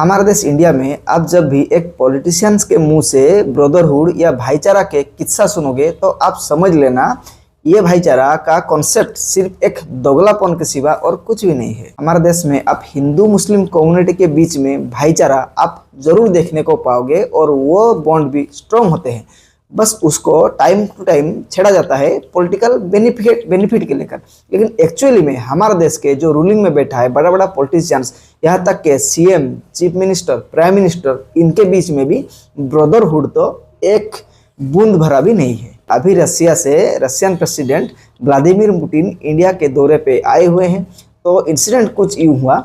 हमारे देश इंडिया में आप जब भी एक पॉलिटिशियंस के मुंह से ब्रदरहुड या भाईचारा के किस्सा सुनोगे तो आप समझ लेना ये भाईचारा का कॉन्सेप्ट सिर्फ एक दोगलापन के सिवा और कुछ भी नहीं है। हमारे देश में आप हिंदू मुस्लिम कम्युनिटी के बीच में भाईचारा आप जरूर देखने को पाओगे और वो बॉन्ड भी स्ट्रॉन्ग होते हैं, बस उसको टाइम टू टाइम छेड़ा जाता है पॉलिटिकल बेनिफिट के लेकर। लेकिन एक्चुअली में हमारे देश के जो रूलिंग में बैठा है बड़ा बड़ा पॉलिटिशियंस, यहाँ तक के CM, chief minister, prime minister, इनके बीच में भी ब्रदरहुड तो एक बूंद भरा भी नहीं है। अभी रसिया से Russian president Vladimir Putin India के दौरे पे आए हुए हैं। तो इंसिडेंट कुछ यूँ हुआ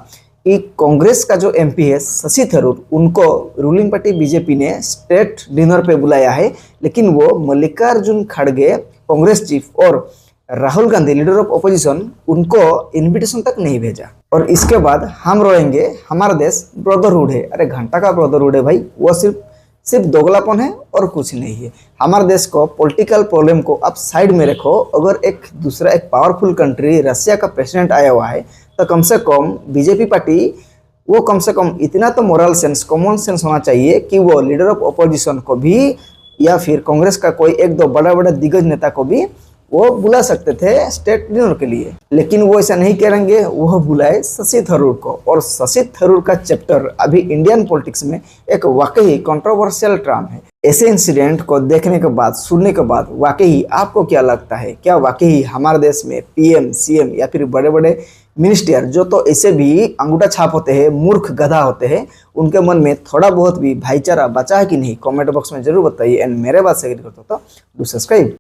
कि कांग्रेस का जो एमपी है शशि थरूर, उनको रूलिंग पार्टी बीजेपी ने स्टेट डिनर पे बुलाया है, लेकिन वो मल्लिकार्जुन खड़गे कांग्रेस चीफ और Rahul Gandhi leader of opposition, उनको इनविटेशन तक नहीं भेजा। और इसके बाद हम रोएंगे हमारा देश ब्रदरहुड है। अरे घंटा का ब्रदरहुड है भाई, वो सिर्फ दोगलापन है और कुछ नहीं है। हमारे देश को पॉलिटिकल प्रॉब्लम को आप साइड में रखो। अगर एक पावरफुल कंट्री रसिया का प्रेसिडेंट आया हुआ है तो कम से कम बीजेपी पार्टी वो कम से कम इतना तो मोरल सेंस, कॉमन सेंस होना चाहिए कि वो लीडर ऑफ ऑपोजिशन को भी या फिर कांग्रेस का कोई एक दो बड़ा बड़ा दिग्गज नेता को भी वो बुला सकते थे स्टेट डिनर के लिए। लेकिन वो ऐसा नहीं करेंगे, वो बुलाए शशि थरूर को। और शशि थरूर का चैप्टर अभी इंडियन पॉलिटिक्स में एक वाकई कंट्रोवर्शियल टर्म है। ऐसे इंसिडेंट को देखने के बाद, सुनने के बाद वाकई आपको क्या लगता है? क्या वाकई हमारे देश में पीएम, सीएम या फिर बड़े बड़े मिनिस्टर जो तो ऐसे भी अंगूठा छाप होते हैं, मूर्ख गधा होते हैं, उनके मन में थोड़ा बहुत भी भाईचारा बचा है कि नहीं? कमेंट बॉक्स में जरूर बताइए। एंड मेरे बात से एग्री करते हो तो डू सब्सक्राइब।